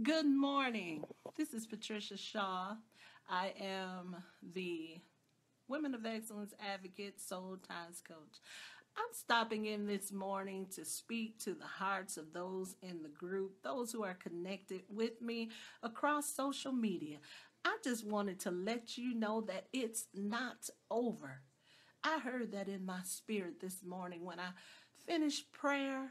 Good morning. This is Patricia Shaw. I am the Women of Excellence Advocate, Soul Ties Coach. I'm stopping in this morning to speak to the hearts of those in the group, those who are connected with me across social media. I just wanted to let you know that it's not over. I heard that in my spirit this morning when I finished prayer,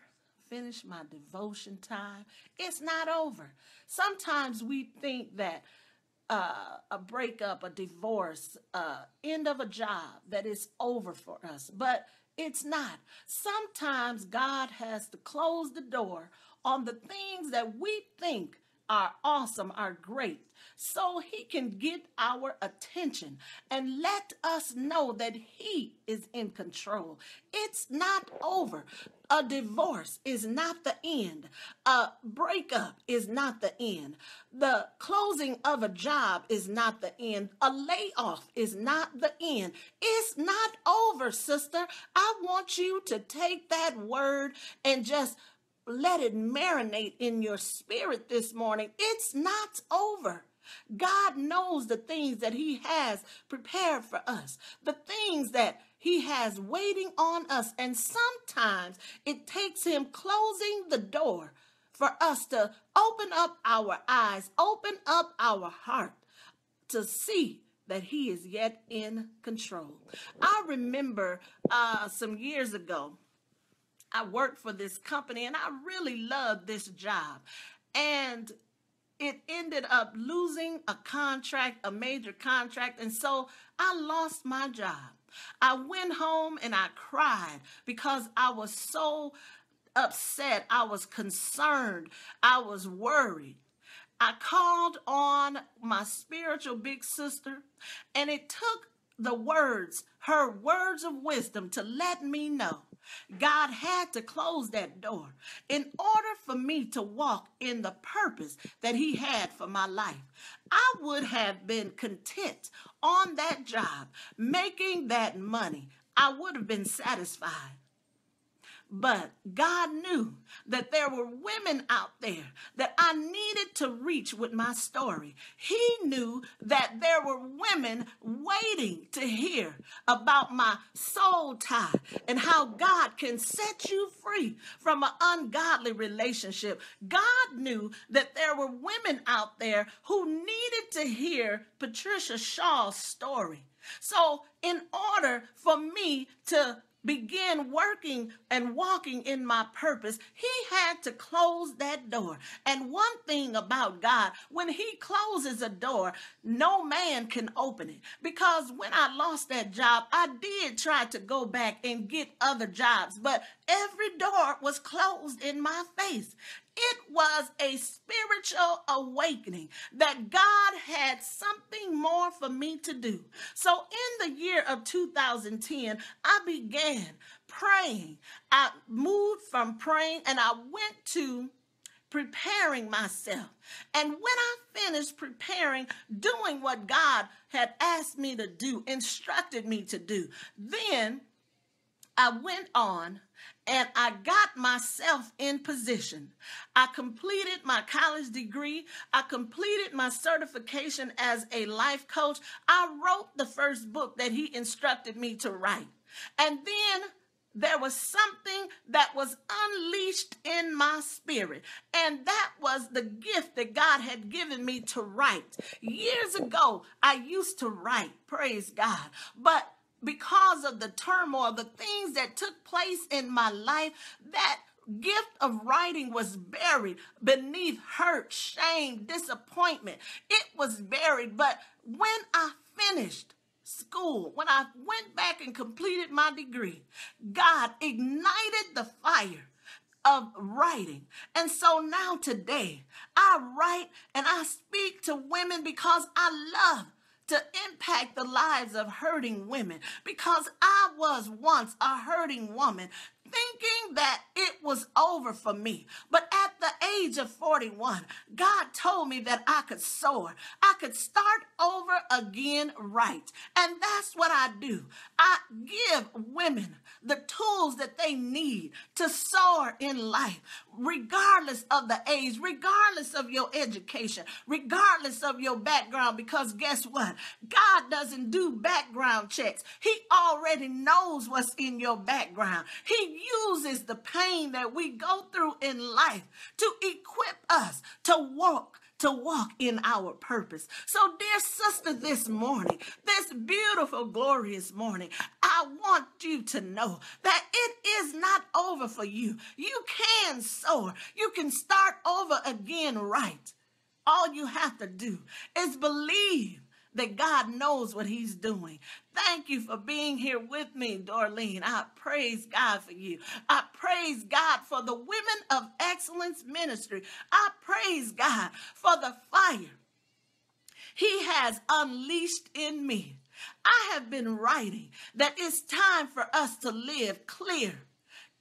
finished my devotion time. It's not over. Sometimes we think that a breakup, a divorce, end of a job, that is over for us, but it's not. Sometimes God has to close the door on the things that we think are awesome, are great, so he can get our attention and let us know that he is in control. It's not over. A divorce is not the end. A breakup is not the end. The closing of a job is not the end. A layoff is not the end. It's not over, sister. I want you to take that word and just let it marinate in your spirit this morning. It's not over. God knows the things that he has prepared for us, the things that he has waiting on us. And sometimes it takes him closing the door for us to open up our eyes, open up our heart to see that he is yet in control. I remember some years ago, I worked for this company and I really loved this job. And it ended up losing a contract, a major contract. And so I lost my job. I went home and I cried because I was so upset. I was concerned. I was worried. I called on my spiritual big sister, and it took her words of wisdom to let me know God had to close that door in order for me to walk in the purpose that he had for my life. I would have been content on that job, making that money. I would have been satisfied. But God knew that there were women out there that I needed to reach with my story. He knew that there were women waiting to hear about my soul tie and how God can set you free from an ungodly relationship. God knew that there were women out there who needed to hear Patricia Shaw's story. So in order for me to begin working and walking in my purpose, he had to close that door. And one thing about God, when he closes a door, no man can open it. Because when I lost that job, I did try to go back and get other jobs, but every door was closed in my face. It was a spiritual awakening that God had something more for me to do. So in the year of 2010, I began praying. I moved from praying and I went to preparing myself. And when I finished preparing, doing what God had asked me to do, instructed me to do, then I went on and I got myself in position. I completed my college degree. I completed my certification as a life coach. I wrote the first book that he instructed me to write. And then there was something that was unleashed in my spirit. And that was the gift that God had given me to write. Years ago, I used to write, praise God. But because of the turmoil, the things that took place in my life, that gift of writing was buried beneath hurt, shame, disappointment. It was buried. But when I finished school, when I went back and completed my degree, God ignited the fire of writing. And so now today, I write and I speak to women because I love to impact the lives of hurting women, because I was once a hurting woman thinking that it was over for me. But at the age of 41, God told me that I could soar. I could start over again right. And that's what I do. I give women the tools that they need to soar in life. regardless of the age, regardless of your education, regardless of your background, because guess what? God doesn't do background checks. He already knows what's in your background. He uses the pain that we go through in life to equip us to walk in our purpose. So, dear sister, this morning, this beautiful, glorious morning, I want you to know that it is not over for you. You can soar. You can start over again right. All you have to do is believe that God knows what he's doing. Thank you for being here with me, Darlene. I praise God for you. I praise God for the Women of Excellence Ministry. I praise God for the fire he has unleashed in me. I have been writing that it's time for us to live clear,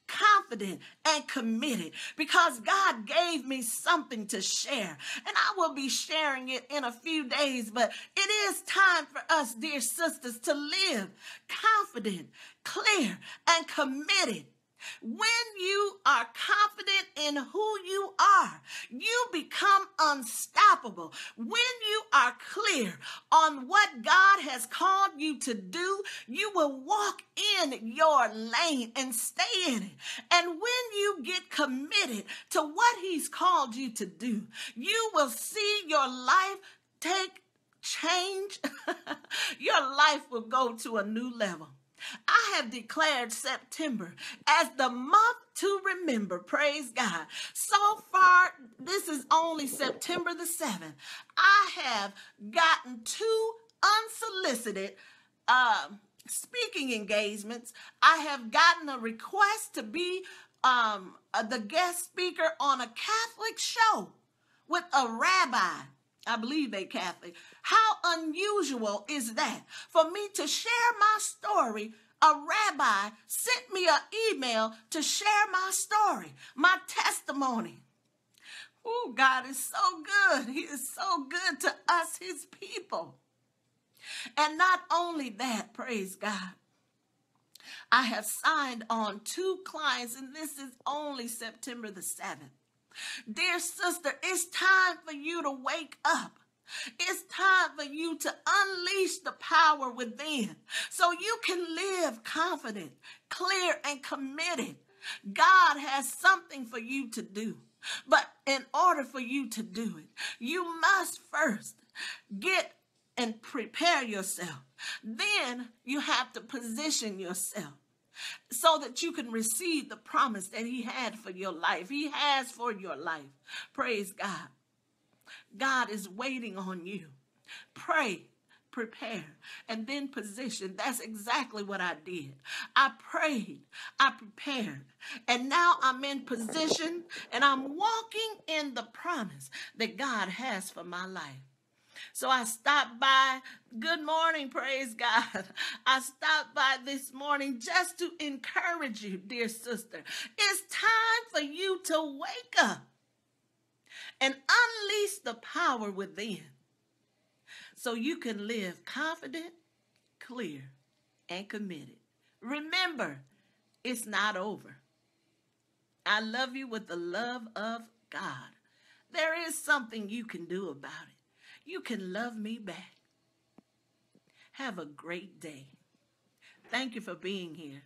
confident, and committed, because God gave me something to share, and I will be sharing it in a few days. But it is time for us, dear sisters, to live confident, clear, and committed. When you are confident in who you are, you become unstoppable. When you are clear on what God has called you to do, you will walk in your lane and stay in it. And when you get committed to what he's called you to do, you will see your life take change. Your life will go to a new level. I have declared September as the month to remember. Praise God. So far, this is only September the 7th. I have gotten 2 unsolicited speaking engagements. I have gotten a request to be the guest speaker on a Catholic show with a rabbi. I believe they Catholic. How unusual is that? For me to share my story, a rabbi sent me an email to share my story, my testimony. Oh, God is so good. He is so good to us, his people. And not only that, praise God, I have signed on 2 clients, and this is only September the 7th. Dear sister, it's time for you to wake up. It's time for you to unleash the power within so you can live confident, clear, and committed. God has something for you to do. But in order for you to do it, you must first get and prepare yourself. Then you have to position yourself so that you can receive the promise that he had for your life. He has for your life. Praise God. God is waiting on you. Pray, prepare, and then position. That's exactly what I did. I prayed, I prepared, and now I'm in position, and I'm walking in the promise that God has for my life. So I stopped by. Good morning, praise God. I stopped by this morning just to encourage you, dear sister. It's time for you to wake up and unleash the power within so you can live confident, clear, and committed. Remember, it's not over. I love you with the love of God. There is something you can do about it. You can love me back. Have a great day. Thank you for being here.